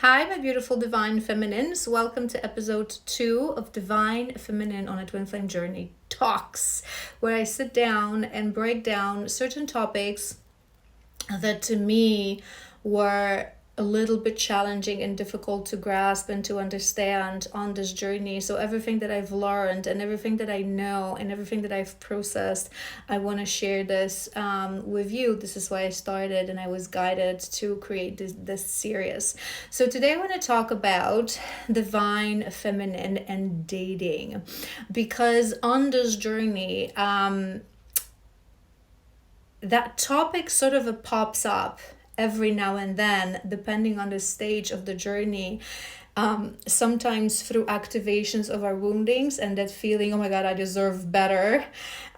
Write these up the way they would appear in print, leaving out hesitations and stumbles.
Hi, my beautiful divine feminines. Welcome to episode 2 of Divine Feminine on a Twin Flame Journey Talks, where I sit down and break down certain topics that to me were a little bit challenging and difficult to grasp and to understand on this journey. So everything that I've learned and everything that I know and everything that I've processed, I want to share this with you. This is why I started and I was guided to create this series. So today I want to talk about divine feminine and dating, because on this journey, that topic sort of pops up every now and then, depending on the stage of the journey. Sometimes through activations of our woundings and that feeling, oh my God, I deserve better.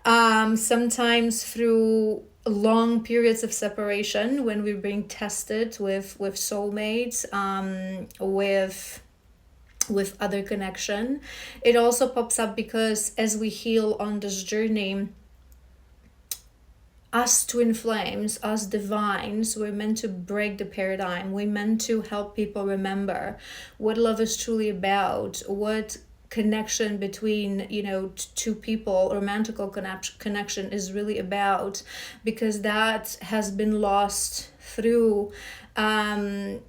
Sometimes through long periods of separation when we're being tested with soulmates, with other connection. It also pops up because as we heal on this journey, us twin flames, us divines, we're meant to break the paradigm. We're meant to help people remember what love is truly about, what connection between, two people, romantical connection is really about, because that has been lost through the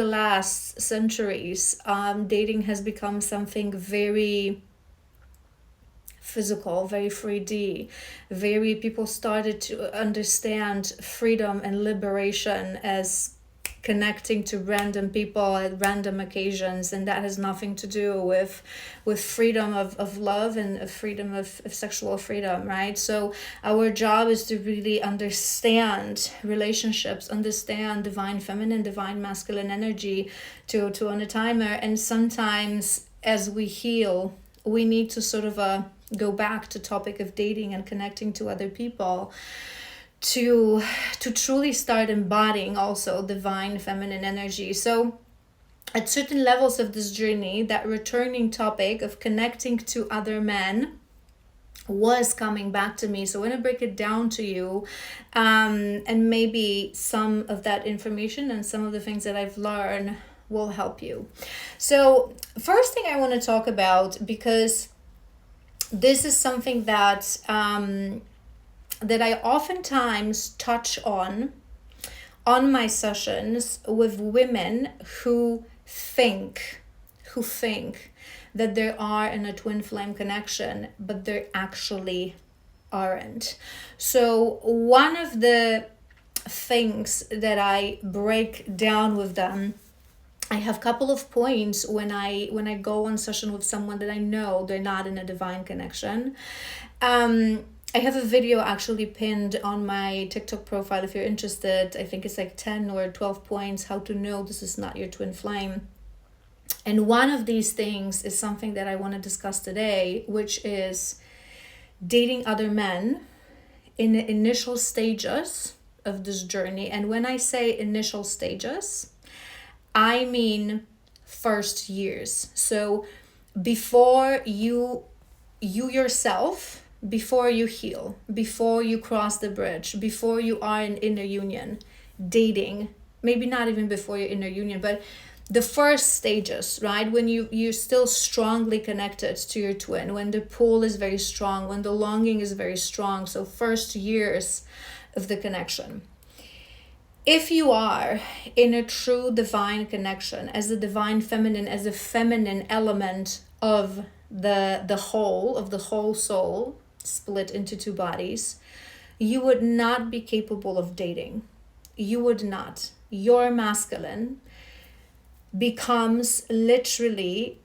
last centuries. Dating has become something very physical, very 3D, very people started to understand freedom and liberation as connecting to random people at random occasions, and that has nothing to do with freedom of love and freedom of sexual freedom, right? So our job is to really understand relationships, understand divine feminine, divine masculine energy to on a timer. And sometimes as we heal, we need to sort of go back to topic of dating and connecting to other people to truly start embodying also divine feminine energy. So at certain levels of this journey, that returning topic of connecting to other men was coming back to me. So I want to break it down to you, and maybe some of that information and some of the things that I've learned will help you. So first thing I want to talk about, because this is something that that I oftentimes touch on my sessions with women who think that they are in a twin flame connection, but they actually aren't. So one of the things that I break down with them, I have a couple of points when I go on session with someone that I know they're not in a divine connection. I have a video actually pinned on my TikTok profile if you're interested. I think it's like 10 or 12 points how to know this is not your twin flame. And one of these things is something that I want to discuss today, which is dating other men in the initial stages of this journey. And when I say initial stages, I mean first years. So before you yourself, before you heal, before you cross the bridge, before you are in inner union, dating, maybe not even before your inner union, but the first stages, right? When you're still strongly connected to your twin, when the pull is very strong, when the longing is very strong. So first years of the connection. If you are in a true divine connection, as a divine feminine, as a feminine element of the whole soul, split into two bodies, you would not be capable of dating. You would not. Your masculine becomes literally,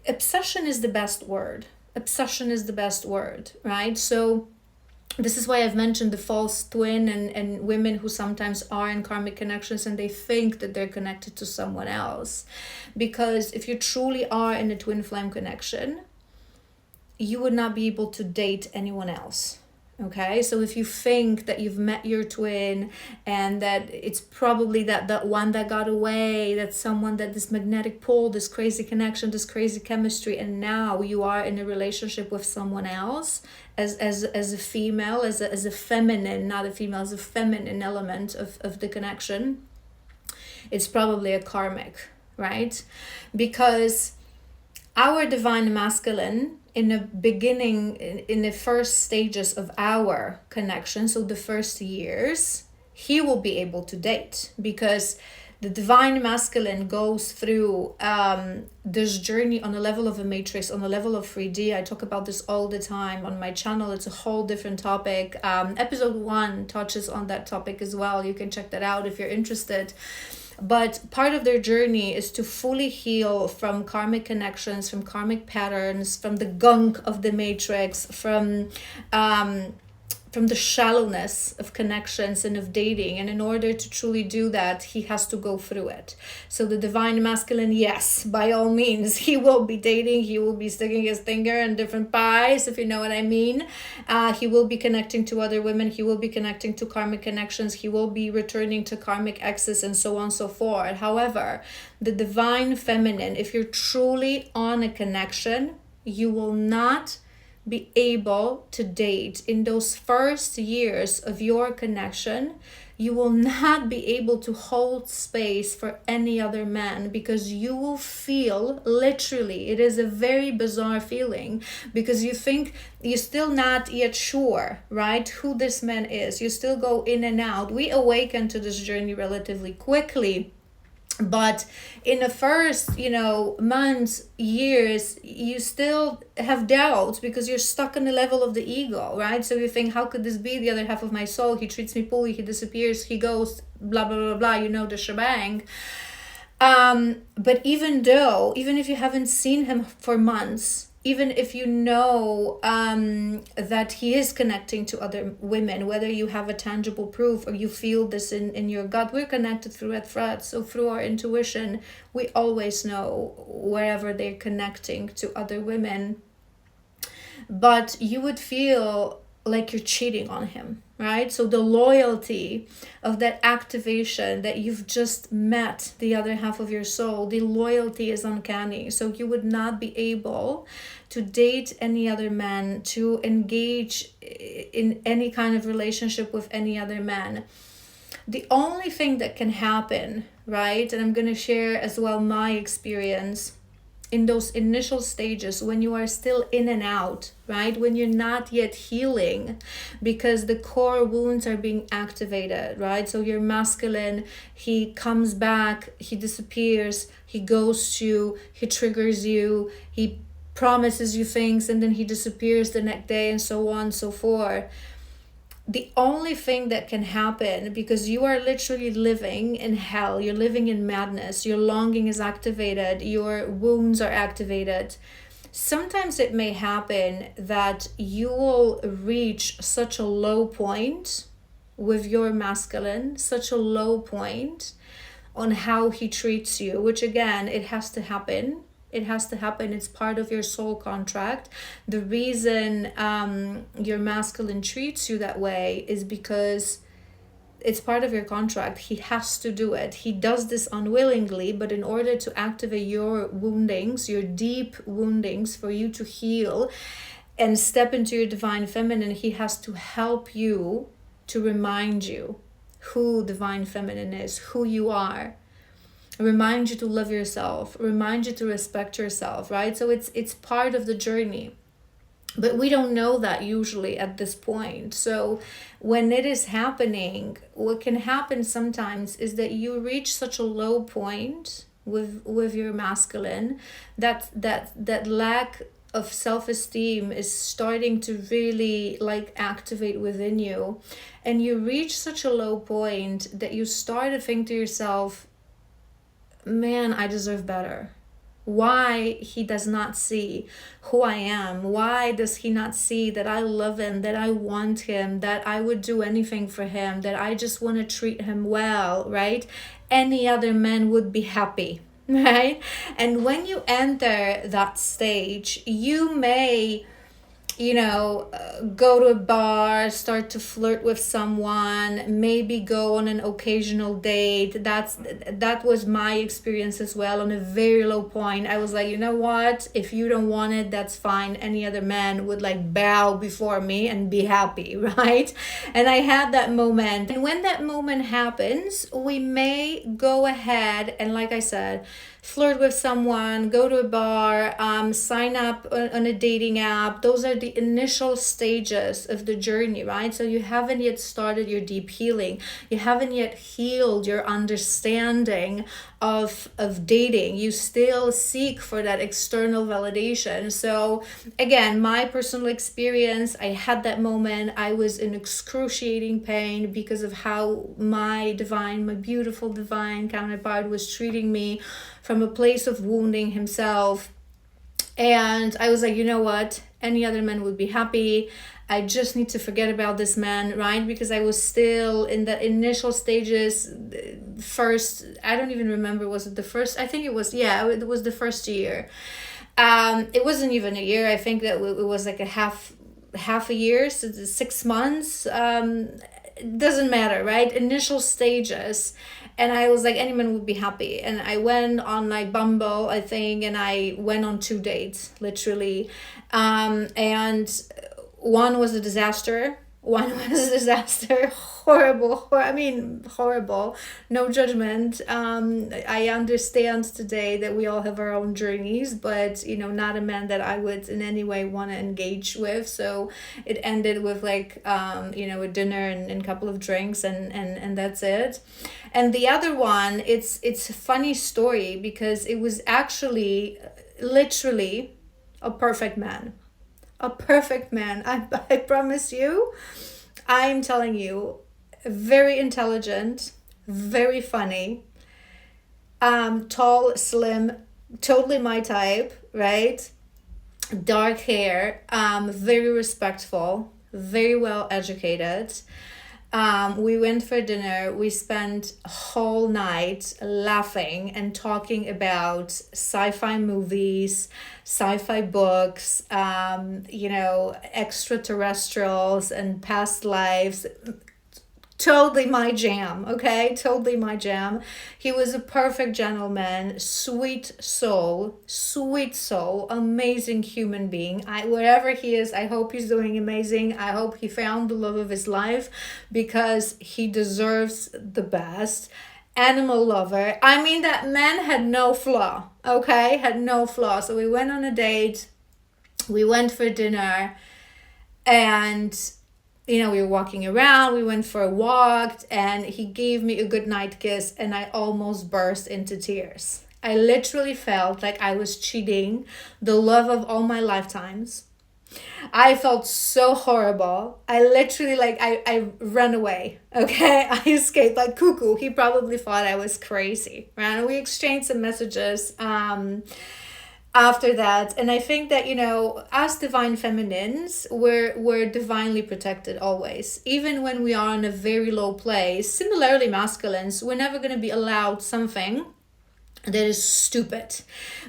obsession is the best word. Obsession is the best word, right? So this is why I've mentioned the false twin and women who sometimes are in karmic connections and they think that they're connected to someone else. Because if you truly are in a twin flame connection, you would not be able to date anyone else. Okay, so if you think that you've met your twin and that it's probably that one that got away, that someone, that this magnetic pull, this crazy connection, this crazy chemistry, and now you are in a relationship with someone else as a female, as a feminine, not a female, as a feminine element of the connection, it's probably a karmic, right? Because our divine masculine in the beginning, in the first stages of our connection, so the first years, he will be able to date, because the divine masculine goes through this journey on a level of a matrix, on a level of 3D. I talk about this all the time on my channel. It's a whole different topic. Episode 1 touches on that topic as well. You can check that out if you're interested. But part of their journey is to fully heal from karmic connections, from karmic patterns, from the gunk of the matrix, from the shallowness of connections and of dating. And in order to truly do that, he has to go through it. So the divine masculine, yes, by all means, he will be dating, he will be sticking his finger in different pies, if you know what I mean. He will be connecting to other women, he will be connecting to karmic connections, he will be returning to karmic exes, and so on and so forth. However, the divine feminine, if you're truly on a connection, you will not be able to date in those first years of your connection. You will not be able to hold space for any other man, because you will feel, literally, it is a very bizarre feeling, because you think you're still not yet sure, right, who this man is. You still go in and out. We awaken to this journey relatively quickly, but in the first, months, years, you still have doubts, because you're stuck on the level of the ego, right? So you think, how could this be the other half of my soul? He treats me poorly, he disappears, he goes, blah, blah, blah, blah, the shebang. But even if you haven't seen him for months, even if you know that he is connecting to other women, whether you have a tangible proof or you feel this in your gut, we're connected through red threads. So through our intuition, we always know wherever they're connecting to other women. But you would feel like you're cheating on him, right? So the loyalty of that activation that you've just met the other half of your soul, the loyalty is uncanny. So you would not be able to date any other man, to engage in any kind of relationship with any other man. The only thing that can happen, right, and I'm going to share as well my experience in those initial stages when you are still in and out, right? When you're not yet healing, because the core wounds are being activated, right? So your masculine, he comes back, he disappears, he goes to, he triggers you, he promises you things, and then he disappears the next day, and so on and so forth. The only thing that can happen, because you are literally living in hell, you're living in madness, your longing is activated, your wounds are activated. Sometimes it may happen that you will reach such a low point with your masculine, such a low point on how he treats you, which again, it has to happen. It has to happen. It's part of your soul contract. The reason your masculine treats you that way is because it's part of your contract. He has to do it. He does this unwillingly, but in order to activate your woundings, your deep woundings, for you to heal and step into your divine feminine, he has to help you, to remind you who divine feminine is, who you are. Remind you to love yourself, remind you to respect yourself, right? So it's part of the journey. But we don't know that usually at this point. So when it is happening, what can happen sometimes is that you reach such a low point with your masculine that lack of self-esteem is starting to really activate within you. And you reach such a low point that you start to think to yourself, man, I deserve better. Why he does not see who I am? Why does he not see that I love him, that I want him, that I would do anything for him, that I just want to treat him well, right? Any other man would be happy, right? And when you enter that stage, you may go to a bar, start to flirt with someone, maybe go on an occasional date. That was my experience as well. On a very low point, I was like, you know what, if you don't want it, that's fine. Any other man would like bow before me and be happy, right? And I had that moment, and when that moment happens, we may go ahead and, like I said, flirt with someone, go to a bar, sign up on a dating app. Those are the initial stages of the journey, right? So you haven't yet started your deep healing. You haven't yet healed your understanding of dating. You still seek for that external validation. So again, my personal experience, I had that moment. I was in excruciating pain because of how my beautiful divine counterpart was treating me from a place of wounding himself. And I was like, you know what? Any other man would be happy. I just need to forget about this man, right? Because I was still in the initial stages. First, I don't even remember, was it the first? I think it was, yeah, it was the first year. It wasn't even a year. I think that it was like a half a year, so 6 months. It doesn't matter, right? Initial stages. And I was like, any man would be happy. And I went on like Bumble, I think, and I went on 2 dates, literally. And one was a disaster. Horrible. Horrible. No judgment. I understand today that we all have our own journeys, but not a man that I would in any way want to engage with. So it ended with like a dinner and a couple of drinks, and that's it. And the other one, it's a funny story because it was actually literally a perfect man. A perfect man. I promise you. I'm telling you, very intelligent, very funny, tall, slim, totally my type, right? Dark hair, very respectful, very well educated. We went for dinner. We spent a whole night laughing and talking about sci-fi movies, sci-fi books, extraterrestrials and past lives. Totally my jam, okay? Totally my jam. He was a perfect gentleman, sweet soul, amazing human being. Wherever he is, I hope he's doing amazing. I hope he found the love of his life because he deserves the best. Animal lover. I mean, that man had no flaw, okay? Had no flaw. So we went on a date, we went for dinner, and we were walking around, we went for a walk, and he gave me a goodnight kiss, and I almost burst into tears. I literally felt like I was cheating the love of all my lifetimes. I felt so horrible. I literally, I ran away, okay? I escaped like cuckoo. He probably thought I was crazy, right? And we exchanged some messages after that. And I think that as divine feminines, we're divinely protected always, even when we are in a very low place. Similarly, masculines, we're never going to be allowed something that is stupid.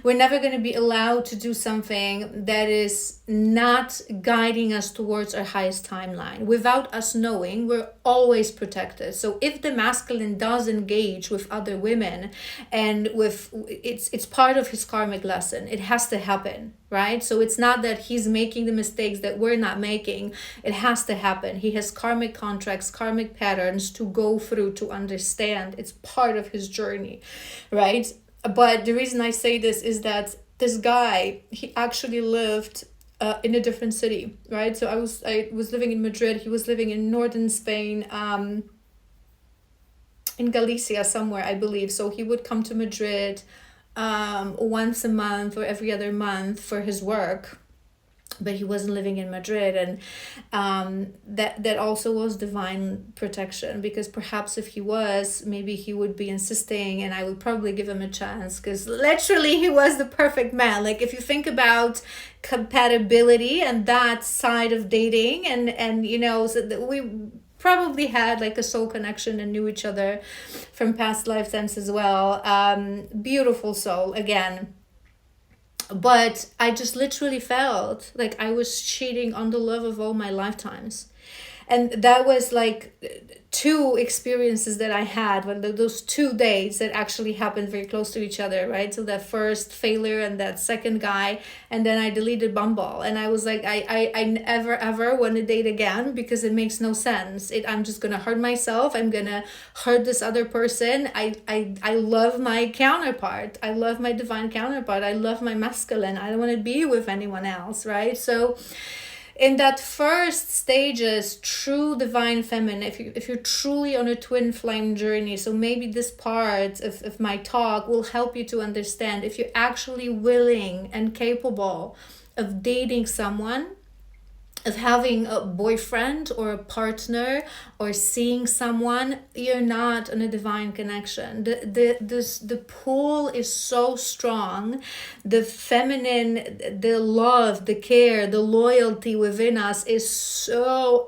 We're never going to be allowed to do something that is not guiding us towards our highest timeline. Without us knowing, we're always protected. So if the masculine does engage with other women, and it's part of his karmic lesson, it has to happen, right? So it's not that he's making the mistakes that we're not making. It has to happen. He has karmic contracts, karmic patterns to go through, to understand. It's part of his journey, right? But the reason I say this is that this guy, he actually lived in a different city, right? So I was living in Madrid. He was living in northern Spain, in Galicia somewhere, I believe. So he would come to Madrid once a month or every other month for his work, but he wasn't living in Madrid. And that also was divine protection, because perhaps if he was, maybe he would be insisting, and I would probably give him a chance, because literally he was the perfect man. Like, if you think about compatibility and that side of dating, and so that we probably had like a soul connection and knew each other from past lifetimes as well. Beautiful soul, again. But I just literally felt like I was cheating on the love of all my lifetimes. And that was like two experiences that I had when those 2 days that actually happened very close to each other, right? So that first failure and that second guy, and then I deleted Bumble, and I was like, I never ever want to date again, because it makes no sense. I'm just gonna hurt myself. I'm gonna hurt this other person. I love my counterpart. I love my divine counterpart. I love my masculine. I don't want to be with anyone else, right? So in that first stages, true divine feminine, if you're truly on a twin flame journey, so maybe this part of my talk will help you to understand, if you're actually willing and capable of dating someone, of having a boyfriend or a partner, or seeing someone, you're not on a divine connection. The pull is so strong. The feminine, the love, the care, the loyalty within us is so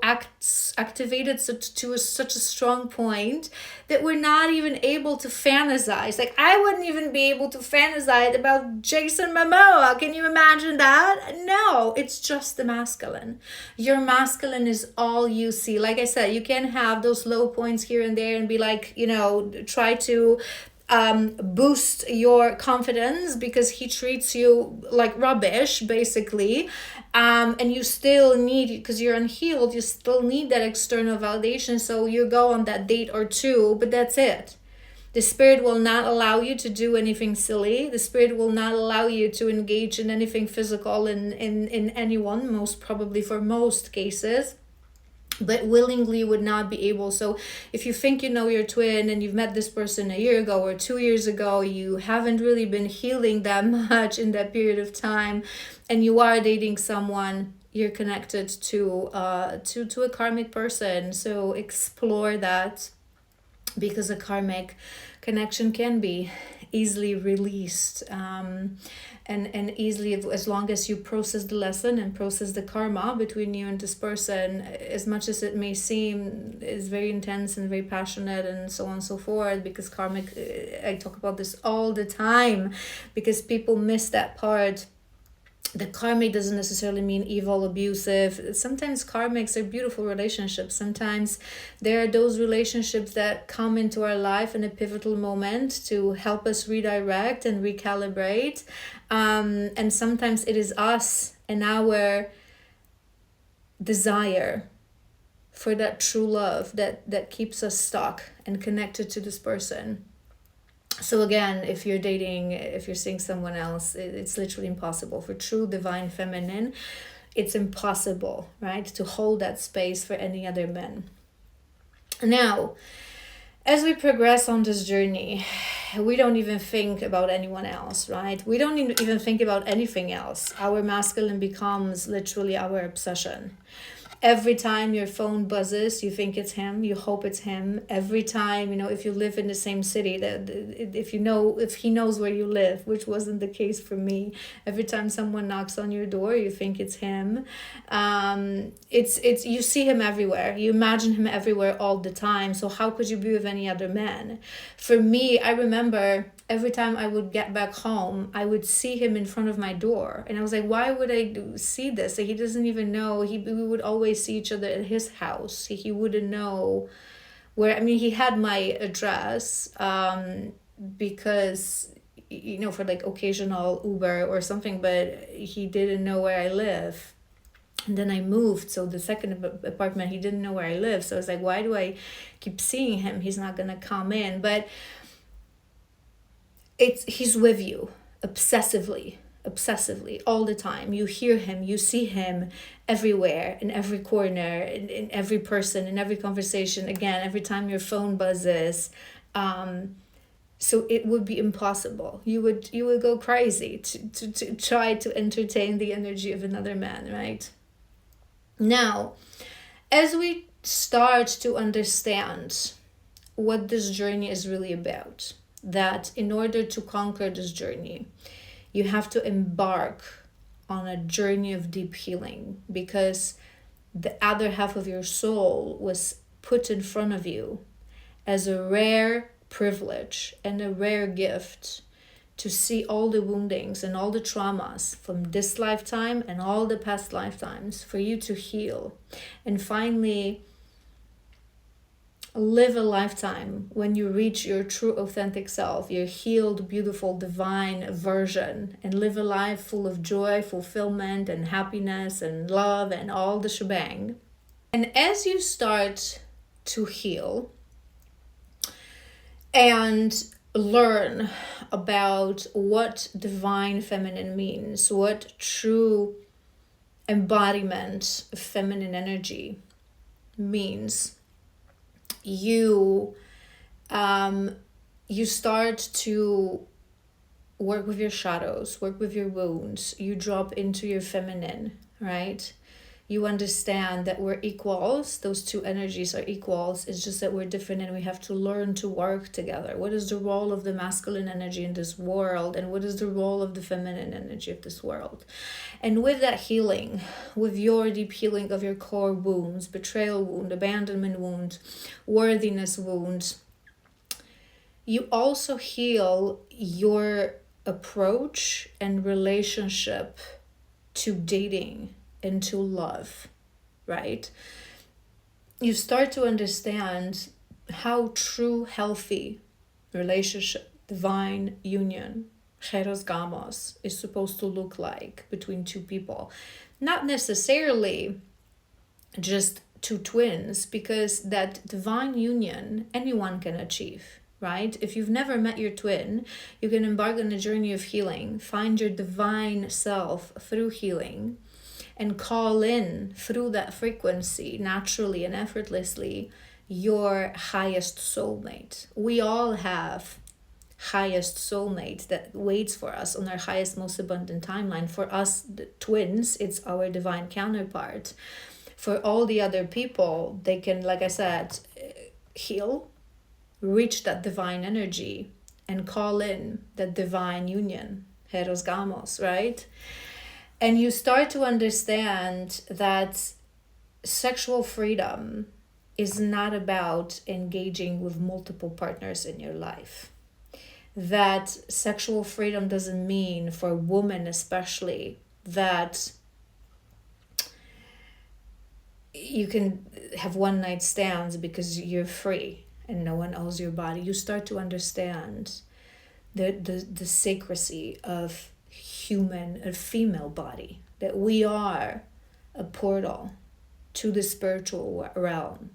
activated to such a strong point that we're not even able to fantasize. Like, I wouldn't even be able to fantasize about Jason Momoa. Can you imagine that? No, it's just the masculine. Your masculine is all you see. Like I said, you can have those low points here and there and be like, try to boost your confidence because he treats you like rubbish, basically. And you still need, because you're unhealed, you still need that external validation. So you go on that date or two, but that's it. The spirit will not allow you to do anything silly. The spirit will not allow you to engage in anything physical in anyone, most probably for most cases, but willingly would not be able. So if you think you know your twin and you've met this person a year ago or 2 years ago, you haven't really been healing that much in that period of time, and you are dating someone, you're connected to a karmic person. So explore that, because a karmic connection can be easily released, and easily, as long as you process the lesson and process the karma between you and this person, as much as it may seem is very intense and very passionate and so on and so forth. Because karmic, I talk about this all the time, because people miss that part. The karmic doesn't necessarily mean evil, abusive. Sometimes karmics are beautiful relationships. Sometimes there are those relationships that come into our life in a pivotal moment to help us redirect and recalibrate. And sometimes it is us and our desire for that true love that keeps us stuck and connected to this person. So again, if you're seeing someone else, it's literally impossible. For true divine feminine, it's impossible, right, to hold that space for any other men. Now, as we progress on this journey, we don't even think about anyone else, right? We don't even think about anything else. Our masculine becomes literally our obsession. Every time your phone buzzes, you think it's him, you hope it's him. Every time, if you live in the same city, that if he knows where you live, which wasn't the case for me, every time someone knocks on your door, you think it's him. It's you see him everywhere. You imagine him everywhere all the time. So how could you be with any other man? For me, I remember every time I would get back home, I would see him in front of my door. And I was like, why would I see this? Like, he doesn't even know. We would always see each other at his house. He wouldn't know where. He had my address because, for like occasional Uber or something, but he didn't know where I live. And then I moved, so the second apartment, he didn't know where I live. So I was like, why do I keep seeing him? He's not going to come in. But he's with you obsessively all the time. You hear him, you see him everywhere, in every corner, in every person, in every conversation. Again, every time your phone buzzes. So it would be impossible. You would go crazy to try to entertain the energy of another man, right? Now, as we start to understand what this journey is really about, that in order to conquer this journey, you have to embark on a journey of deep healing, because the other half of your soul was put in front of you as a rare privilege and a rare gift to see all the woundings and all the traumas from this lifetime and all the past lifetimes, for you to heal and finally live a lifetime when you reach your true authentic self, your healed, beautiful, divine version, and live a life full of joy, fulfillment, and happiness and love and all the shebang. And as you start to heal and learn about what divine feminine means, what true embodiment of feminine energy means, you start to work with your shadows, work with your wounds. You drop into your feminine, right? You understand that we're equals. Those two energies are equals. It's just that we're different and we have to learn to work together. What is the role of the masculine energy in this world? And what is the role of the feminine energy of this world? And with that healing, with your deep healing of your core wounds, betrayal wound, abandonment wound, worthiness wound, you also heal your approach and relationship to dating and to love, right? You start to understand how true, healthy relationship, divine union, cheros gamos, is supposed to look like between two people. Not necessarily just two twins, because that divine union anyone can achieve, right? If you've never met your twin, you can embark on a journey of healing, find your divine self through healing, and call in through that frequency naturally and effortlessly your highest soulmate. We all have highest soulmate that waits for us on our highest, most abundant timeline. For us, the twins, it's our divine counterpart. For all the other people, they can, like I said, heal, reach that divine energy, and call in that divine union, heros gamos, right? And you start to understand that sexual freedom is not about engaging with multiple partners in your life. That sexual freedom doesn't mean, for women especially, that you can have one night stands because you're free and no one owns your body. You start to understand the sacredcy of a female body, that we are a portal to the spiritual realm,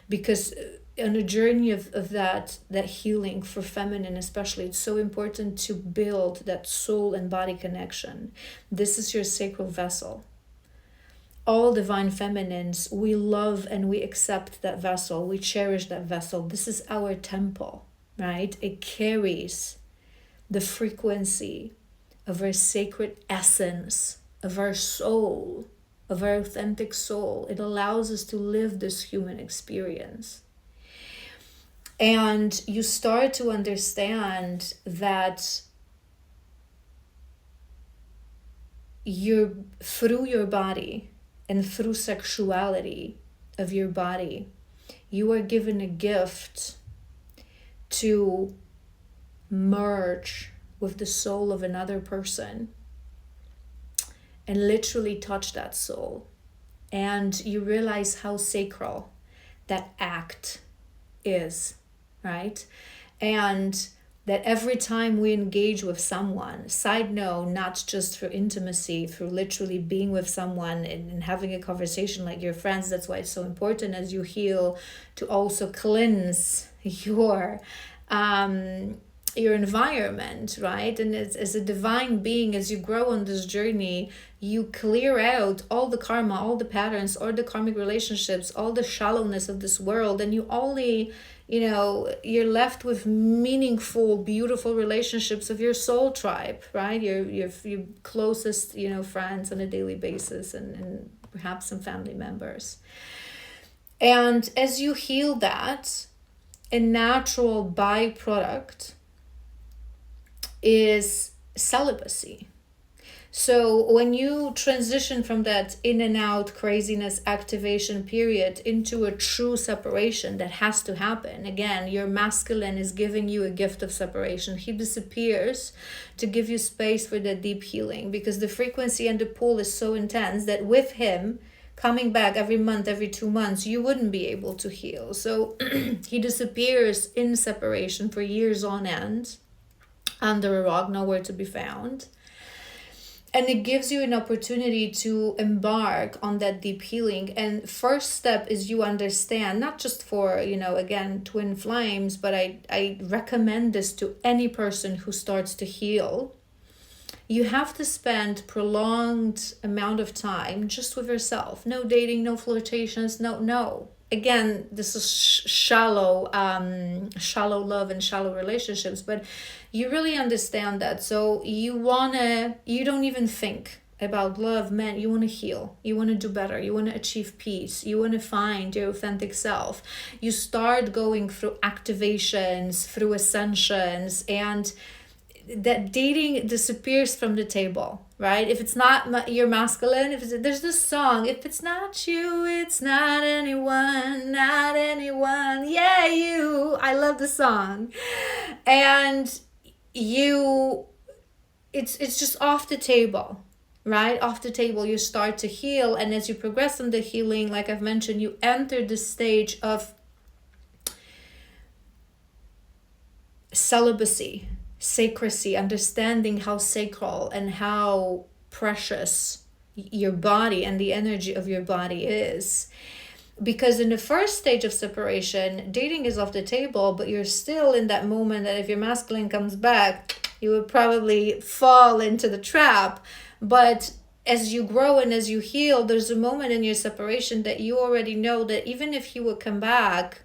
because on a journey of that healing for feminine especially, it's so important to build that soul and body connection. This is your sacral vessel. All divine feminines, we love and we accept that vessel, we cherish that vessel. This is our temple, right? It carries the frequency of our sacred essence, of our soul, of our authentic soul. It allows us to live this human experience. And you start to understand that through your body and through sexuality of your body, you are given a gift to merge with the soul of another person and literally touch that soul. And you realize how sacral that act is, right? And that every time we engage with someone, side note, not just for intimacy, through literally being with someone and having a conversation like your friends, that's why it's so important as you heal to also cleanse your environment, right? And as a divine being, as you grow on this journey, you clear out all the karma, all the patterns, all the karmic relationships, all the shallowness of this world, and you only, you're left with meaningful, beautiful relationships of your soul tribe, right? Your closest, friends on a daily basis, and perhaps some family members. And as you heal that, a natural byproduct is celibacy. So when you transition from that in and out craziness activation period into a true separation, that has to happen. Again, your masculine is giving you a gift of separation. He disappears to give you space for that deep healing, because the frequency and the pull is so intense that with him coming back every month, every 2 months, you wouldn't be able to heal. So he disappears in separation for years on end, under a rock, nowhere to be found. And it gives you an opportunity to embark on that deep healing. And first step is you understand, not just for, again, twin flames, but I recommend this to any person who starts to heal. You have to spend prolonged amount of time just with yourself. No dating, no flirtations, no. Again, this is shallow love and shallow relationships, but you really understand that. So you don't even think about love, man. You want to heal. You want to do better. You want to achieve peace. You want to find your authentic self. You start going through activations, through ascensions, and that dating disappears from the table, right? If it's not your masculine, there's this song, if it's not you, it's not anyone, yeah, you. I love the song. And it's just off the table, right? Off the table. You start to heal, and as you progress in the healing, like I've mentioned, you enter the stage of celibacy, sacracy, understanding how sacral and how precious your body and the energy of your body is. Because in the first stage of separation, dating is off the table, but you're still in that moment that if your masculine comes back, you would probably fall into the trap. But as you grow and as you heal, there's a moment in your separation that you already know that even if he would come back,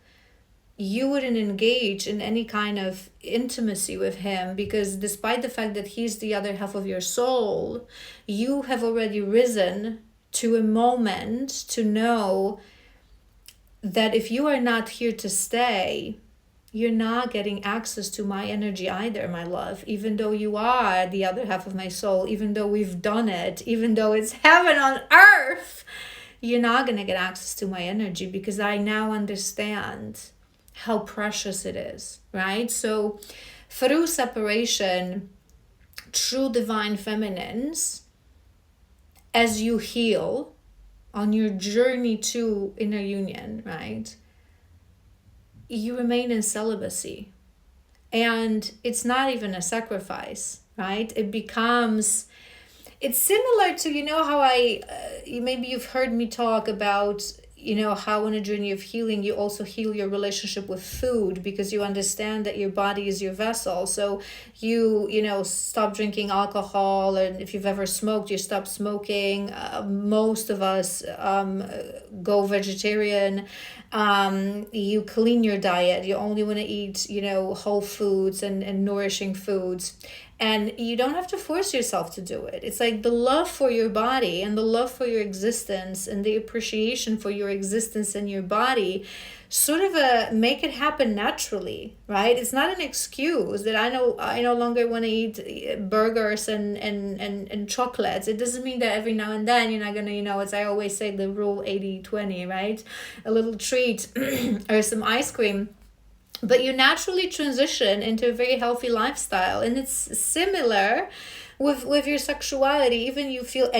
you wouldn't engage in any kind of intimacy with him, because despite the fact that he's the other half of your soul, you have already risen to a moment to know that if you are not here to stay, you're not getting access to my energy either, my love. Even though you are the other half of my soul, even though we've done it, even though it's heaven on earth, you're not going to get access to my energy, because I now understand how precious it is, right? So through separation, true divine feminines, as you heal on your journey to inner union, right, you remain in celibacy. And it's not even a sacrifice, right? It's similar to, how maybe you've heard me talk about, how on a journey of healing, you also heal your relationship with food, because you understand that your body is your vessel. So you stop drinking alcohol, and if you've ever smoked, you stop smoking. Most of us go vegetarian. You clean your diet. You only want to eat, whole foods and nourishing foods. And you don't have to force yourself to do it. It's like the love for your body and the love for your existence and the appreciation for your existence and your body sort of make it happen naturally, right? It's not an excuse that I no longer want to eat burgers and chocolates. It doesn't mean that every now and then you're not going to, as I always say, the rule 80-20, right? A little treat or some ice cream. But you naturally transition into a very healthy lifestyle. And it's similar with your sexuality. Even you feel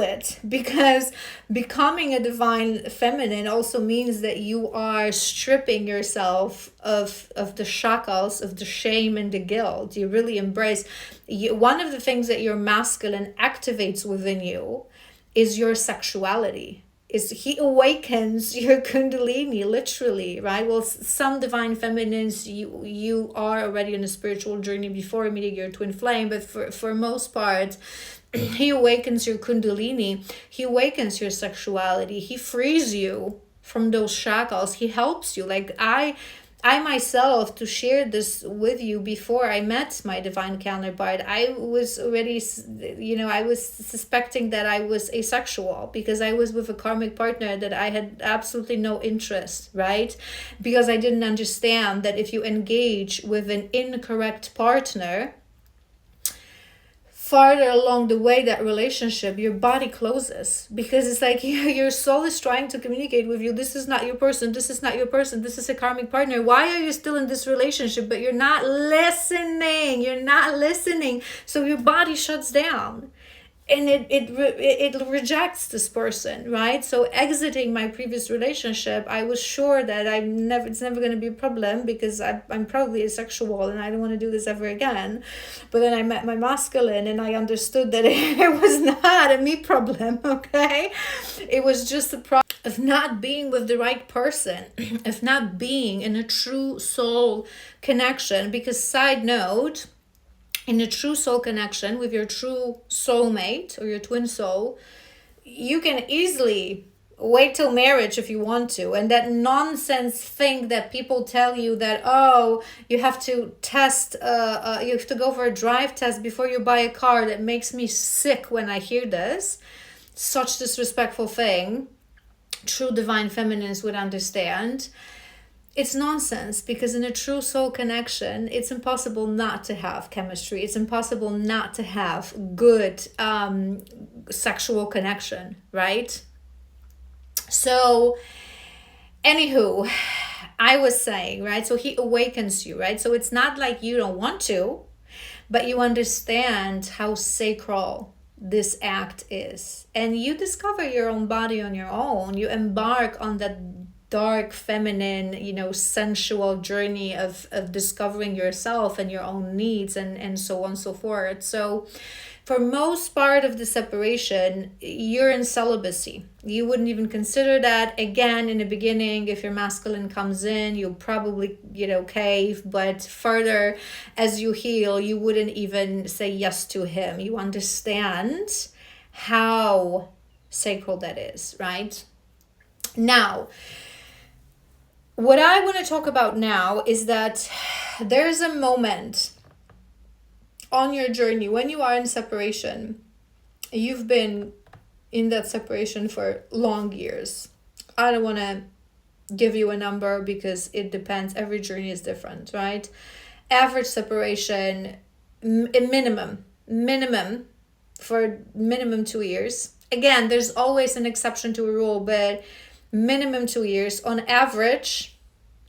it, because becoming a divine feminine also means that you are stripping yourself of the shackles, of the shame and the guilt. You really embrace. One of the things that your masculine activates within you is your sexuality. He awakens your kundalini, literally, right? Well, some divine feminines, you are already on a spiritual journey before meeting your twin flame, but for most part, he awakens your kundalini, he awakens your sexuality, he frees you from those shackles, he helps you. Like I myself, to share this with you, before I met my divine counterpart, I was already, I was suspecting that I was asexual, because I was with a karmic partner that I had absolutely no interest, right? Because I didn't understand that if you engage with an incorrect partner, farther along the way, that relationship, your body closes, because it's like your soul is trying to communicate with you. This is not your person. This is not your person. This is a karmic partner. Why are you still in this relationship? But you're not listening. You're not listening. So your body shuts down. And it rejects this person, right? So exiting my previous relationship, I was sure that it's never going to be a problem, because I'm probably asexual and I don't want to do this ever again. But then I met my masculine and I understood that it was not a me problem, okay? It was just a problem of not being with the right person, of not being in a true soul connection. Because side note, in a true soul connection with your true soulmate or your twin soul, you can easily wait till marriage if you want to. And that nonsense thing that people tell you, that, oh, you have to test, you have to go for a drive test before you buy a car, that makes me sick when I hear this. Such disrespectful thing. True divine feminines would understand. It's nonsense, because in a true soul connection, it's impossible not to have chemistry. It's impossible not to have good sexual connection, right? So, anywho, I was saying, right? So he awakens you, right? So it's not like you don't want to, but you understand how sacral this act is. And you discover your own body on your own. You embark on that dark feminine, sensual journey of discovering yourself and your own needs, and so on and so forth. So for most part of the separation, you're in celibacy. You wouldn't even consider that. Again, in the beginning, if your masculine comes in, you'll probably, cave. But further, as you heal, you wouldn't even say yes to him. You understand how sacral that is, right? Now, what I want to talk about now is that there's a moment on your journey when you are in separation. You've been in that separation for long years. I don't want to give you a number because it depends. Every journey is different, right? Average separation, minimum for minimum 2 years. Again, there's always an exception to a rule, but minimum 2 years. On average,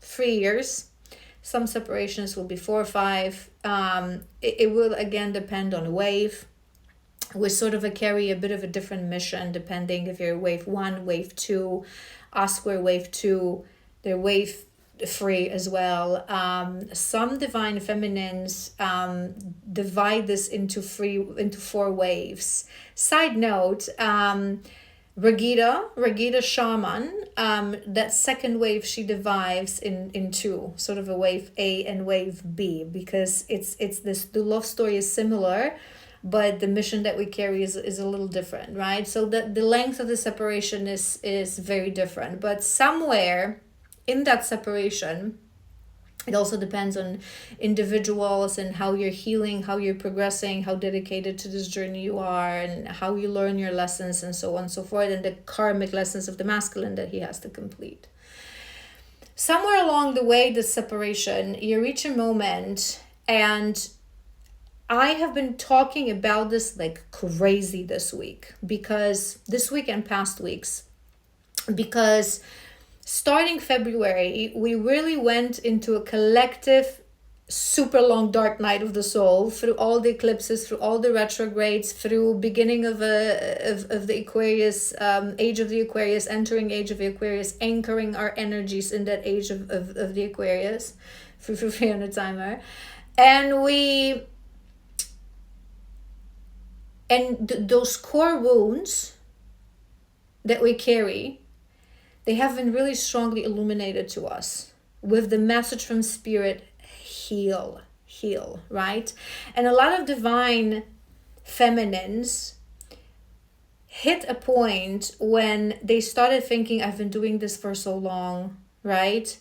3 years. Some separations will be 4 or 5. It will again depend on wave. We sort of carry a bit of a different mission depending if you're wave 1, wave 2, us we're wave 2, they're wave 3 as well. Some divine feminines divide this into 4 waves. Side note, Regida Shaman, that second wave she divides in 2, sort of a wave A and wave B, because it's this, the love story is similar, but the mission that we carry is a little different, right? So the length of the separation is very different, but somewhere in that separation, it also depends on individuals and how you're healing, how you're progressing, how dedicated to this journey you are, and how you learn your lessons, and so on and so forth, and the karmic lessons of the masculine that he has to complete. Somewhere along the way, the separation, you reach a moment, and I have been talking about this like crazy this week, because this week and past weeks, because starting February, we really went into a collective, super long dark night of the soul, through all the eclipses, through all the retrogrades, through beginning of the Aquarius, age of the Aquarius, entering age of the Aquarius, anchoring our energies in that age of the Aquarius, through 300 timer. And those core wounds that we carry, they have been really strongly illuminated to us with the message from Spirit, heal, right? And a lot of divine feminines hit a point when they started thinking, I've been doing this for so long, right?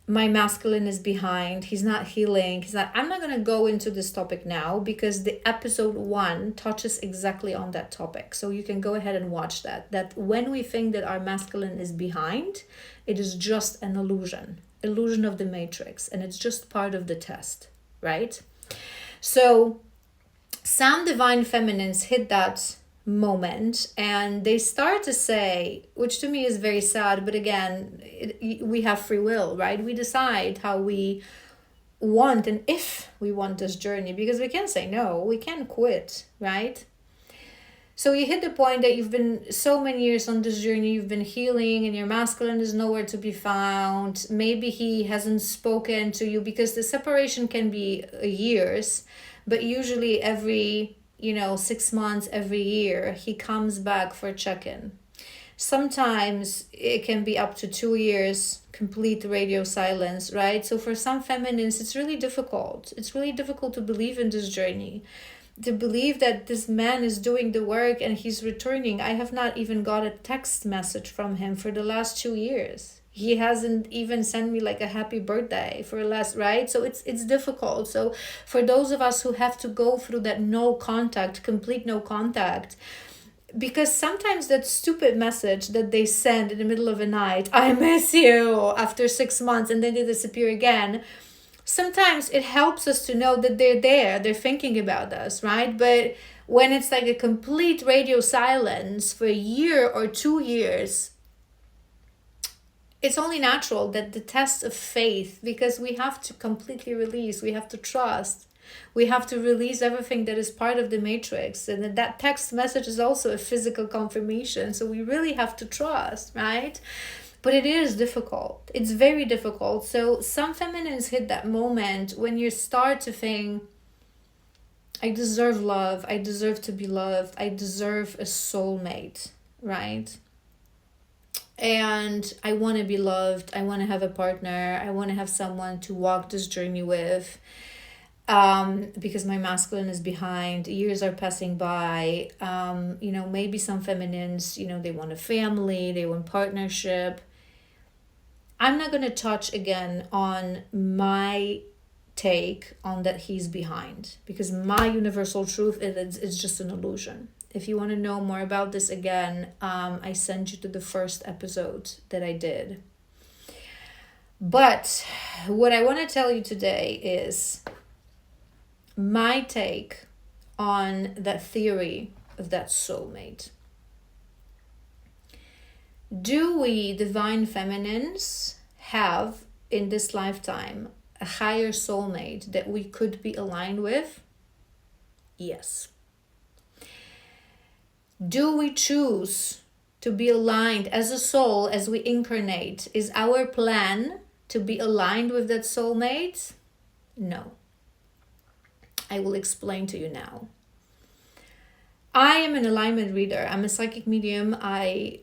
My masculine is behind. He's not healing. I'm not going to go into this topic now, because the episode 1 touches exactly on that topic. So you can go ahead and watch that. That when we think that our masculine is behind, it is just an illusion of the matrix. And it's just part of the test, right? So some divine feminines hit that moment and they start to say, which to me is very sad, but again, we have free will, right? We decide how we want and if we want this journey, because we can say no, we can quit, right? So you hit the point that you've been so many years on this journey, you've been healing, and your masculine is nowhere to be found. Maybe he hasn't spoken to you, because the separation can be years, but usually every 6 months, every year, he comes back for a check-in. Sometimes it can be up to 2 years, complete radio silence, right? So for some feminines, it's really difficult. It's really difficult to believe in this journey, to believe that this man is doing the work and he's returning. I have not even got a text message from him for the last 2 years. He hasn't even sent me like a happy birthday for last, right? So it's difficult. So for those of us who have to go through that no contact, complete no contact, because sometimes that stupid message that they send in the middle of the night, I miss you, after 6 months, and then they disappear again, sometimes it helps us to know that they're there, they're thinking about us, right? But when it's like a complete radio silence for a year or 2 years, it's only natural that the test of faith, because we have to completely release, we have to trust, we have to release everything that is part of the matrix. And that text message is also a physical confirmation. So we really have to trust, right? But it is difficult. It's very difficult. So some feminines hit that moment when you start to think, I deserve love. I deserve to be loved. I deserve a soulmate, right? And I want to be loved. I want to have a partner. I want to have someone to walk this journey with. Because my masculine is behind, years are passing by. Maybe some feminines, they want a family, they want partnership. I'm not going to touch again on my take on that he's behind, because my universal truth is it's just an illusion. If you want to know more about this again, I send you to the first episode that I did. But what I want to tell you today is my take on that theory of that soulmate. Do we divine feminines have in this lifetime a higher soulmate that we could be aligned with? Yes. Do we choose to be aligned as a soul as we incarnate? Is our plan to be aligned with that soulmate? No. I will explain to you now. I am an alignment reader. I'm a psychic medium. I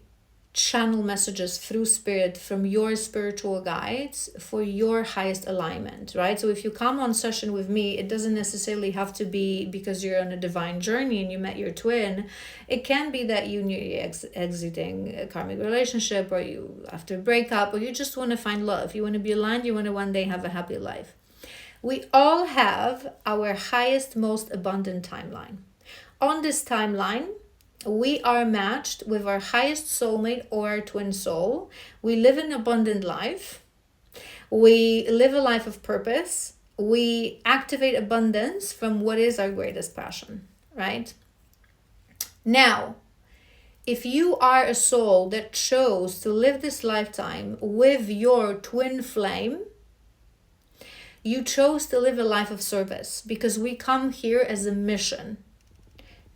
channel messages through spirit from your spiritual guides for your highest alignment, right? So if you come on session with me, it doesn't necessarily have to be because you're on a divine journey and you met your twin. It can be that you're exiting a karmic relationship, or you after a breakup, or you just want to find love. You want to be aligned. You want to one day have a happy life. We all have our highest, most abundant timeline. On this timeline, we are matched with our highest soulmate or our twin soul. We live an abundant life. We live a life of purpose. We activate abundance from what is our greatest passion, right? Now, if you are a soul that chose to live this lifetime with your twin flame, you chose to live a life of service, because we come here as a mission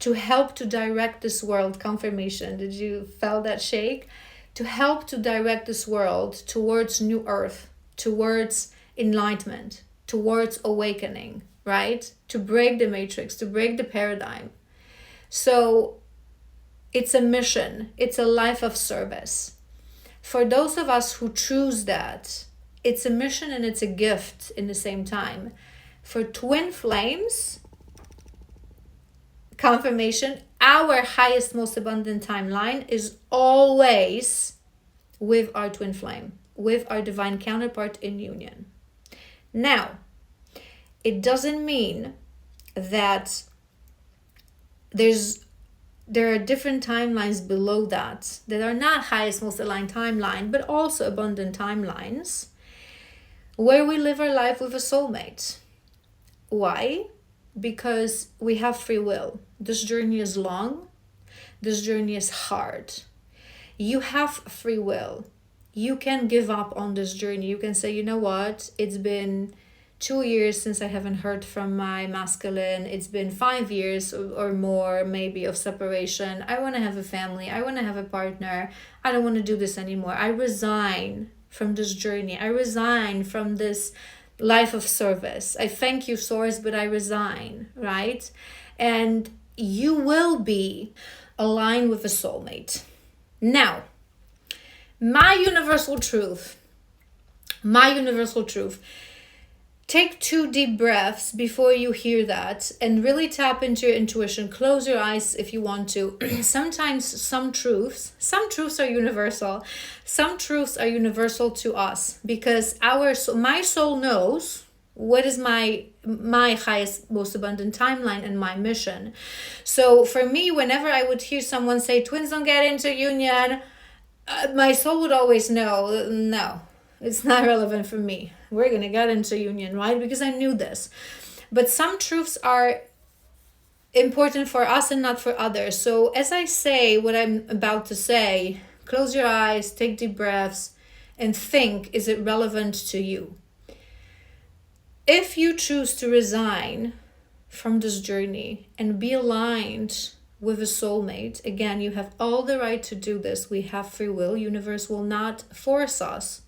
to help to direct this world. Confirmation. Did you feel that shake? To help to direct this world towards new earth, towards enlightenment, towards awakening, right? To break the matrix, to break the paradigm. So it's a mission. It's a life of service. For those of us who choose that, it's a mission and it's a gift in the same time. For twin flames, confirmation, our highest, most abundant timeline is always with our twin flame, with our divine counterpart in union. Now, it doesn't mean that there are different timelines below that are not highest, most aligned timeline, but also abundant timelines where we live our life with a soulmate. Why? because we have free will. This journey is long. This journey is hard. You have free will. You can give up on this journey. You can say, you know what? It's been 2 years since I haven't heard from my masculine. It's been 5 years or more, maybe, of separation. I want to have a family. I want to have a partner. I don't want to do this anymore. I resign from this journey. I resign from this life of service. I thank you, Source, but I resign, right? And you will be aligned with a soulmate. Now, my universal truth. Take 2 deep breaths before you hear that and really tap into your intuition. Close your eyes if you want to. Sometimes some truths are universal. Some truths are universal to us because my soul knows what is my highest, most abundant timeline and my mission. So for me, whenever I would hear someone say, twins don't get into union, my soul would always know, no, it's not relevant for me. We're going to get into union, right? Because I knew this. But some truths are important for us and not for others. So as I say what I'm about to say, close your eyes, take deep breaths, and think, is it relevant to you? If you choose to resign from this journey and be aligned with a soulmate, again, you have all the right to do this. We have free will. Universe will not force us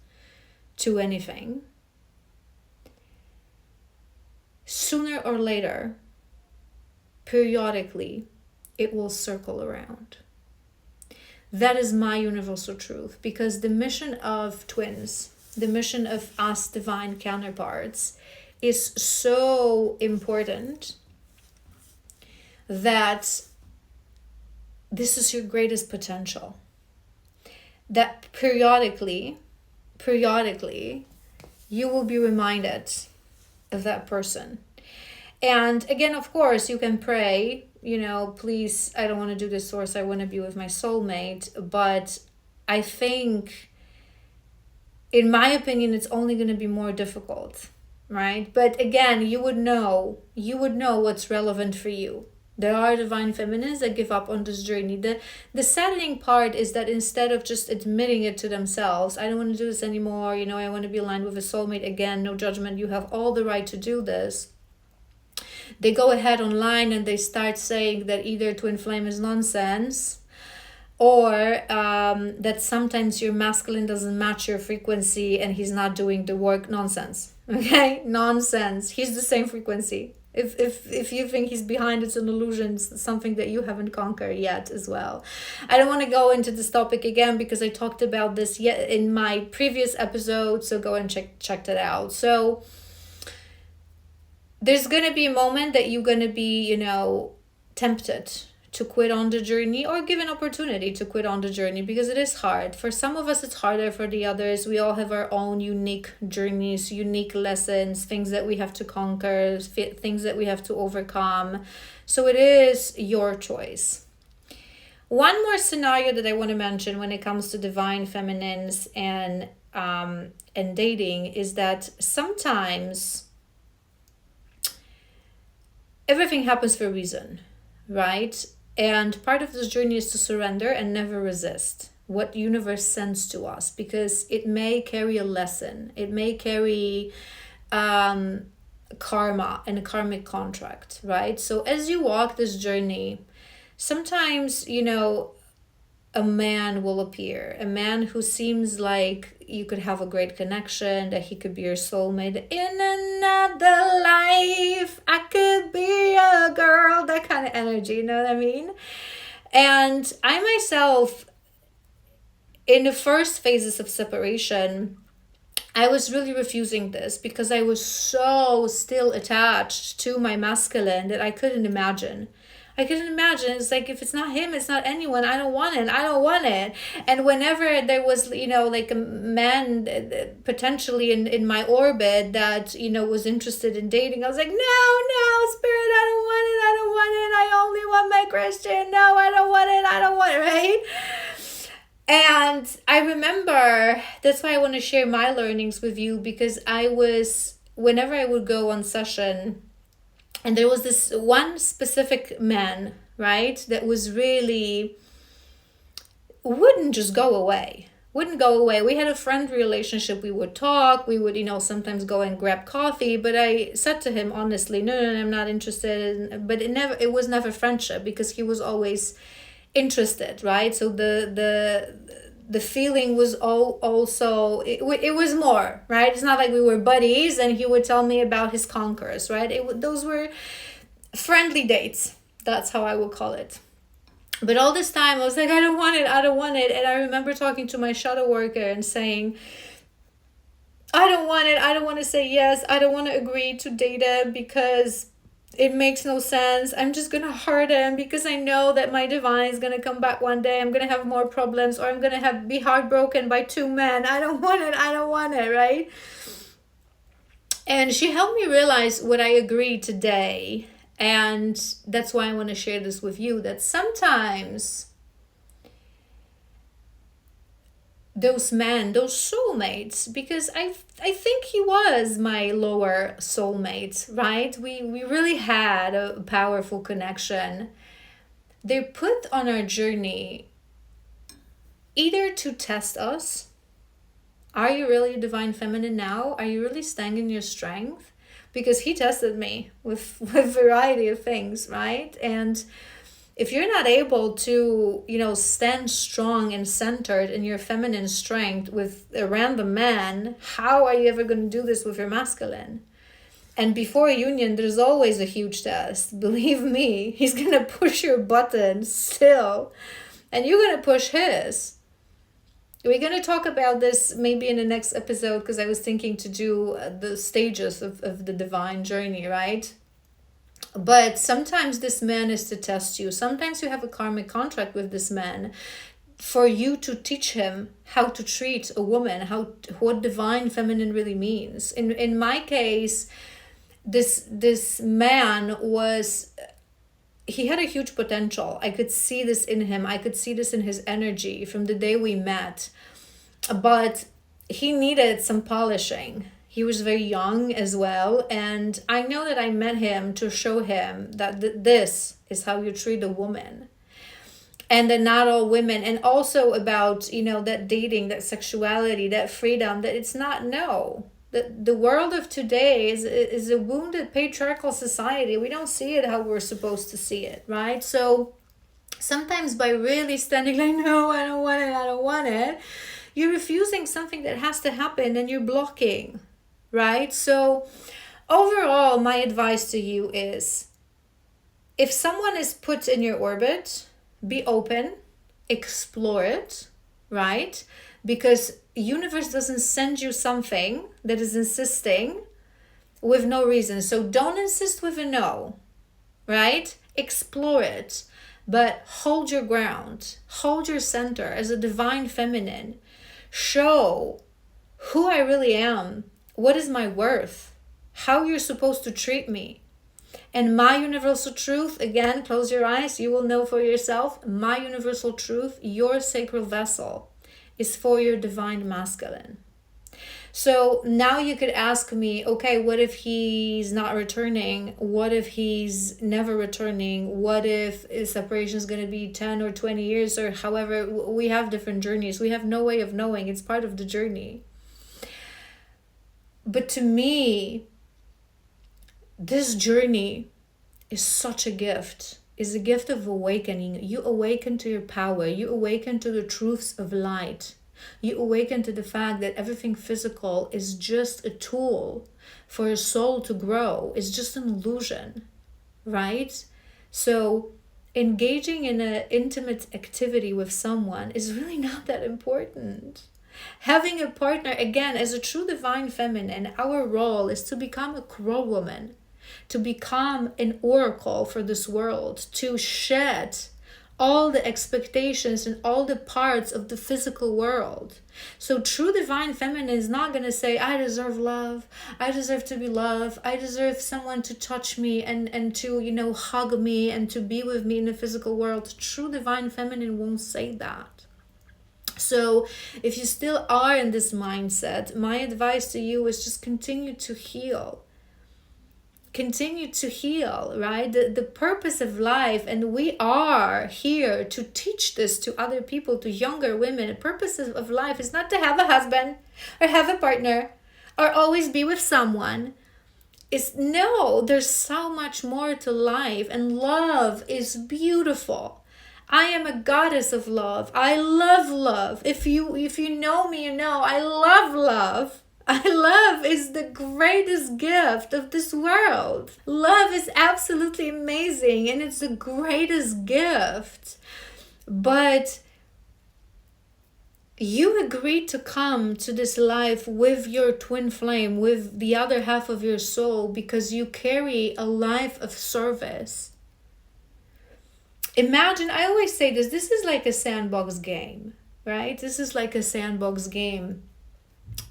to anything. Sooner or later, periodically, it will circle around. That is my universal truth, because the mission of twins, the mission of us divine counterparts, is so important that this is your greatest potential. That periodically, you will be reminded of that person. And again, of course, you can pray, please, I don't want to do this, Source, I want to be with my soulmate. But I think, in my opinion, it's only going to be more difficult, right? But again, you would know what's relevant for you. There are divine feminines that give up on this journey. The saddening part is that instead of just admitting it to themselves, I don't want to do this anymore, I want to be aligned with a soulmate. Again, no judgment, you have all the right to do this. They go ahead online and they start saying that either twin flame is nonsense, or that sometimes your masculine doesn't match your frequency and he's not doing the work. Nonsense. Okay? Nonsense. He's the same frequency. If you think he's behind, it's an illusion, it's something that you haven't conquered yet as well. I don't want to go into this topic again because I talked about this yet in my previous episode, so go and check that out. So there's going to be a moment that you're going to be, tempted to quit on the journey, or give an opportunity to quit on the journey, because it is hard. For some of us, it's harder. For the others, we all have our own unique journeys, unique lessons, things that we have to conquer, things that we have to overcome. So it is your choice. One more scenario that I want to mention when it comes to divine feminines and dating is that sometimes everything happens for a reason, right? And part of this journey is to surrender and never resist what universe sends to us, because it may carry a lesson. It may carry karma and a karmic contract, right? So as you walk this journey, sometimes, a man will appear, a man who seems like you could have a great connection, that he could be your soulmate. In another life, I could be a girl, that kind of energy, you know what I mean? And I myself, in the first phases of separation, I was really refusing this because I was so still attached to my masculine that I couldn't imagine. It's like, if it's not him, it's not anyone. I don't want it. And whenever there was, like a man potentially in my orbit that, was interested in dating, I was like, no, Spirit, I don't want it. I only want my Christian. No, I don't want it, right? And I remember, that's why I want to share my learnings with you, because whenever I would go on session And there was this one specific man, right, that was really, wouldn't just go away. Wouldn't go away. We had a friend relationship. We would talk. We would, sometimes go and grab coffee. But I said to him honestly, no, I'm not interested. But it was never friendship, because he was always interested, right? So the feeling was also, it was more, right? It's not like we were buddies and he would tell me about his conquerors, right? Those were friendly dates. That's how I would call it. But all this time I was like, I don't want it. And I remember talking to my shadow worker and saying, I don't want it. I don't want to say yes. I don't want to agree to date him because it makes no sense. I'm just going to hurt him because I know that my divine is going to come back one day. I'm going to have more problems, or I'm going to be heartbroken by two men. I don't want it, right? And she helped me realize what I agree today. And that's why I want to share this with you, that sometimes those men, those soulmates, because I think he was my lower soulmate, right? We really had a powerful connection. They're put on our journey either to test us. Are you really a divine feminine now? Are you really standing in your strength? Because he tested me with a variety of things, right? And if you're not able to, stand strong and centered in your feminine strength with a random man, how are you ever going to do this with your masculine? And before a union, there's always a huge test. Believe me, he's going to push your button still, and you're going to push his. We're going to talk about this maybe in the next episode, because I was thinking to do the stages of the divine journey, right? But sometimes this man is to test you. Sometimes you have a karmic contract with this man for you to teach him how to treat a woman, what divine feminine really means. In my case, this man he had a huge potential. I could see this in him. I could see this in his energy from the day we met. But he needed some polishing. He was very young as well. And I know that I met him to show him that this is how you treat a woman. And that not all women, and also about, that dating, that sexuality, that freedom, that it's not, no. The world of today is a wounded patriarchal society. We don't see it how we're supposed to see it, right? So sometimes by really standing like, no, I don't want it, you're refusing something that has to happen, and you're blocking, right? So overall, my advice to you is, if someone is put in your orbit, be open, explore it, right? Because universe doesn't send you something that is insisting with no reason. So don't insist with a no, right? Explore it, but hold your ground, hold your center as a divine feminine. Show who I really am, what is my worth, how you're supposed to treat me. And my universal truth, again, close your eyes, you will know for yourself. My universal truth, your sacred vessel, is for your divine masculine. So now you could ask me, okay, what if he's not returning? What if he's never returning? What if his separation is going to be 10 or 20 years, or however? We have different journeys. We have no way of knowing. It's part of the journey. But to me, this journey is such a gift. Is a gift of awakening. You awaken to your power. You awaken to the truths of light. You awaken to the fact that everything physical is just a tool for a soul to grow. It's just an illusion, right? So engaging in an intimate activity with someone is really not that important. Having a partner, again, as a true divine feminine, our role is to become a crow woman, to become an oracle for this world, to shed all the expectations and all the parts of the physical world. So true divine feminine is not going to say, I deserve love, I deserve to be loved, I deserve someone to touch me and to, hug me and to be with me in the physical world. True divine feminine won't say that. So if you still are in this mindset, my advice to you is just continue to heal. continue to heal, right? The purpose of life, and we are here to teach this to other people, to younger women. The purpose of life is not to have a husband or have a partner or always be with someone. It's no, there's so much more to life, and love is beautiful. I am a goddess of love. I love love. If you know me, you know I love love. Love is the greatest gift of this world. Love is absolutely amazing, and it's the greatest gift. But you agreed to come to this life with your twin flame, with the other half of your soul, because you carry a life of service. Imagine, I always say this is like a sandbox game, right? This is like a sandbox game.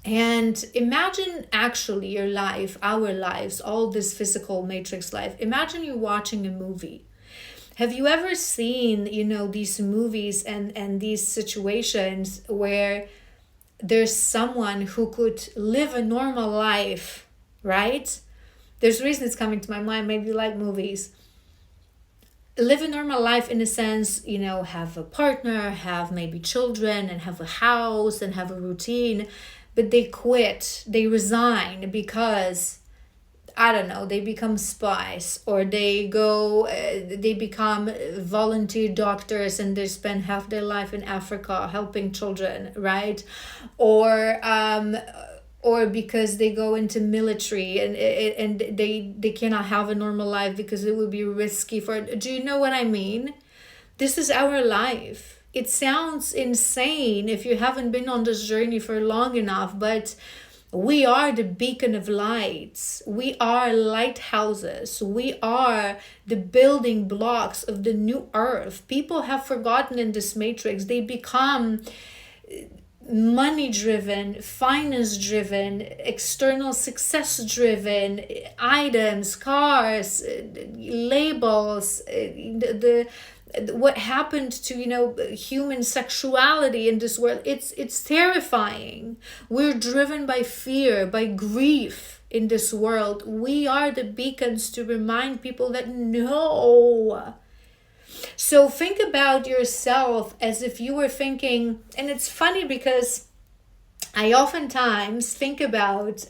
And imagine actually your life, our lives, all this physical matrix life. Imagine you're watching a movie. Have you ever seen, these movies and these situations where there's someone who could live a normal life, right? There's a reason it's coming to my mind. Maybe you like movies. Live a normal life in a sense, have a partner, have maybe children, and have a house and have a routine. But they quit, they resign because, I don't know, they become spies, or they become volunteer doctors and they spend half their life in Africa helping children, right? Or because they go into military and they cannot have a normal life because it would be risky for. Do you know what I mean? This is our life. It sounds insane if you haven't been on this journey for long enough, but we are the beacon of lights. We are lighthouses. We are the building blocks of the new earth. People have forgotten in this matrix. They become money driven, finance driven, external success driven, items, cars, labels, what happened to human sexuality in this world. It's terrifying. We're driven by fear, by grief in this world. We are the beacons to remind people that no. So think about yourself as if you were thinking, and it's funny because I oftentimes think about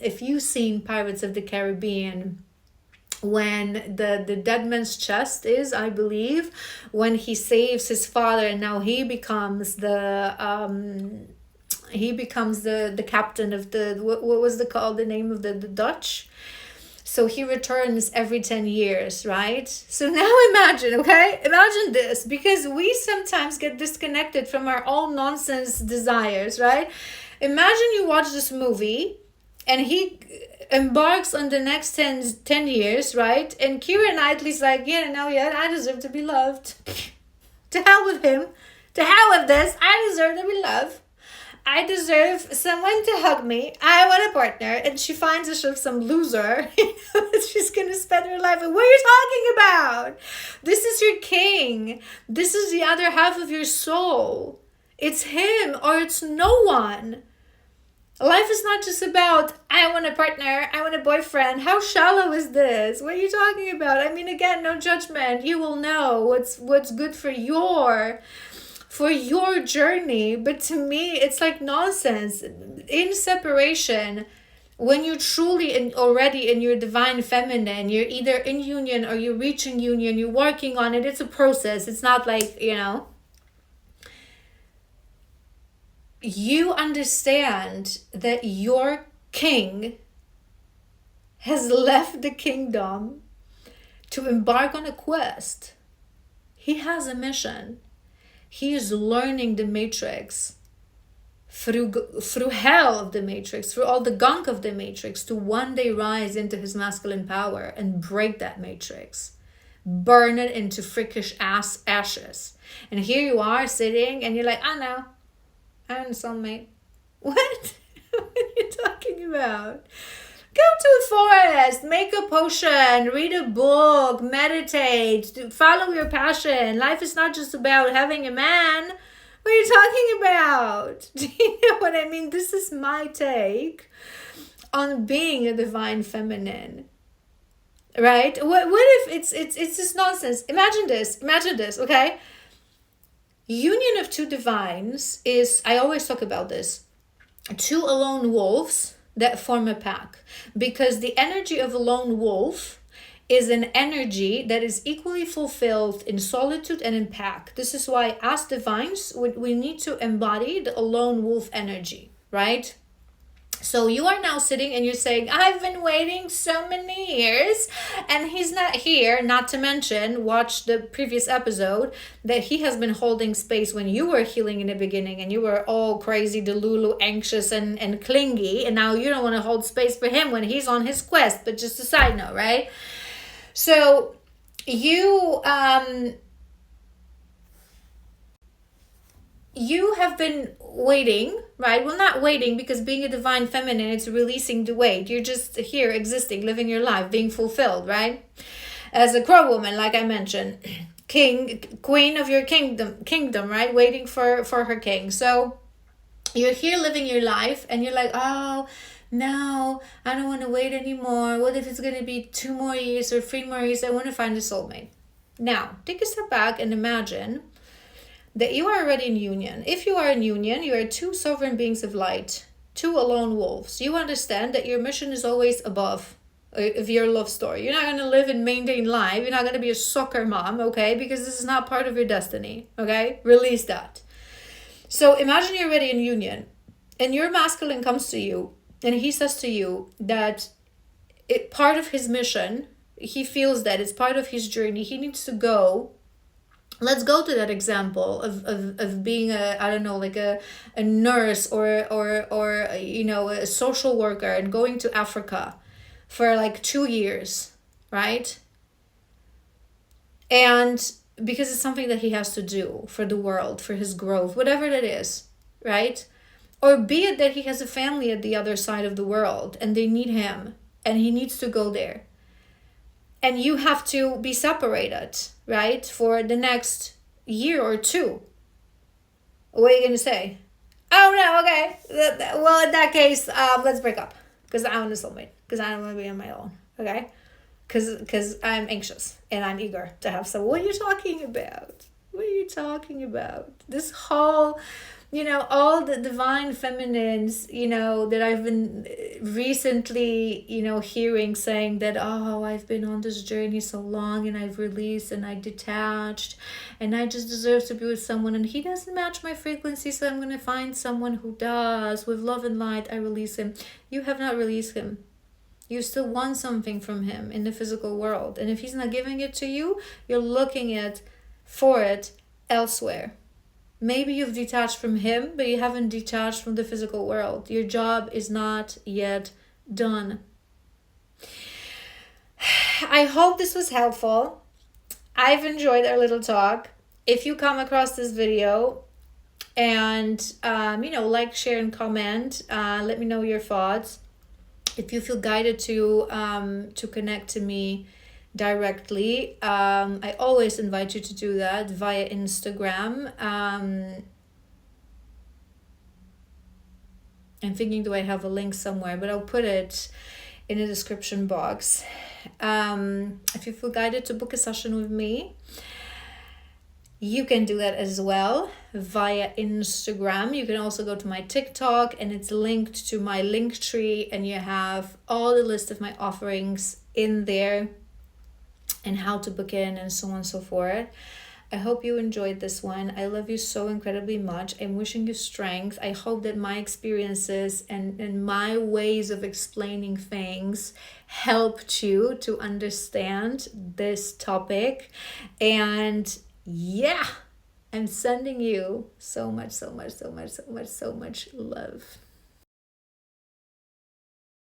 if you've seen Pirates of the Caribbean, when the dead man's chest is, I believe, when he saves his father, and now he becomes the captain of the what was the name of the Dutch. So he returns every 10 years, right? So now imagine this, because we sometimes get disconnected from our own nonsense desires, right? Imagine you watch this movie and he embarks on the next 10 years, right? And Keira Knightley's like, I deserve to be loved. To hell with him. To hell with this. I deserve to be loved. I deserve someone to hug me. I want a partner. And she finds herself some loser. She's going to spend her life. What are you talking about? This is your king. This is the other half of your soul. It's him or it's no one. Life is not just about, I want a partner, I want a boyfriend. How shallow is this? What are you talking about? I mean, again, no judgment. You will know what's good for your journey. But to me, it's like nonsense. In separation, when you're truly already in your divine feminine, you're either in union or you're reaching union, you're working on it. It's a process. It's not like, you understand that your king has left the kingdom to embark on a quest. He has a mission. He is learning the matrix through hell of the matrix, through all the gunk of the matrix, to one day rise into his masculine power and break that matrix, burn it into freakish ashes. And here you are sitting and you're like, I know, I'm a soulmate. What? What are you talking about? Go to a forest, make a potion, read a book, meditate, follow your passion. Life is not just about having a man. What are you talking about? Do you know what I mean? This is my take on being a divine feminine. right? What if it's just nonsense? Imagine this, okay? Union of two divines is, I always talk about this, two lone wolves that form a pack, because the energy of a lone wolf is an energy that is equally fulfilled in solitude and in pack. This is why as divines we need to embody the lone wolf energy, right? So you are now sitting and you're saying, I've been waiting so many years and he's not here. Not to mention, watch the previous episode, that he has been holding space when you were healing in the beginning and you were all crazy, delulu, anxious and clingy. And now you don't want to hold space for him when he's on his quest. But just a side note, right? So you have been waiting, right? Well, not waiting, because being a divine feminine, it's releasing the weight. You're just here existing, living your life, being fulfilled, right? As a crow woman, like I mentioned, queen of your kingdom, right? Waiting for her king. So you're here living your life and you're like, oh, no, I don't want to wait anymore. What if it's going to be 2 more years or 3 more years? I want to find a soulmate. Now, take a step back and imagine that you are already in union. If you are in union, you are 2 sovereign beings of light, 2 lone wolves. You understand that your mission is always above of your love story. You're not going to live and maintain life. You're not going to be a soccer mom, okay? Because this is not part of your destiny, okay? Release that. So imagine you're already in union and your masculine comes to you and he says to you that part of his mission, he feels that it's part of his journey. He needs to go. Let's go to that example of being a nurse or a social worker and going to Africa for like 2 years, right? And because it's something that he has to do for the world, for his growth, whatever that is, right? Or be it that he has a family at the other side of the world and they need him and he needs to go there. And you have to be separated, right, for the next year or 2. What are you going to say? Oh, no, okay. Well, in that case, let's break up. Because I want a soulmate. Because I don't want to be on my own, okay? Because I'm anxious and I'm eager to have someone. What are you talking about? What are you talking about? This whole, all the divine feminines, that I've been recently, hearing saying that, oh, I've been on this journey so long and I've released and I detached and I just deserve to be with someone and he doesn't match my frequency, so I'm going to find someone who does. With love and light, I release him. You have not released him. You still want something from him in the physical world. And if he's not giving it to you, you're looking for it elsewhere. Maybe you've detached from him, but you haven't detached from the physical world. Your job is not yet done. I hope this was helpful. I've enjoyed our little talk. If you come across this video and, like, share, and comment, let me know your thoughts. If you feel guided to connect to me directly, I always invite you to do that via Instagram. I'm thinking, do I have a link somewhere? But I'll put it in the description box. If you feel guided to book a session with me, you can do that as well via Instagram. You can also go to my TikTok and it's linked to my link tree and you have all the list of my offerings in there and how to book in and so on and so forth. I hope you enjoyed this one. I love you so incredibly much. I'm wishing you strength. I hope that my experiences and my ways of explaining things helped you to understand this topic. And yeah, I'm sending you so much love.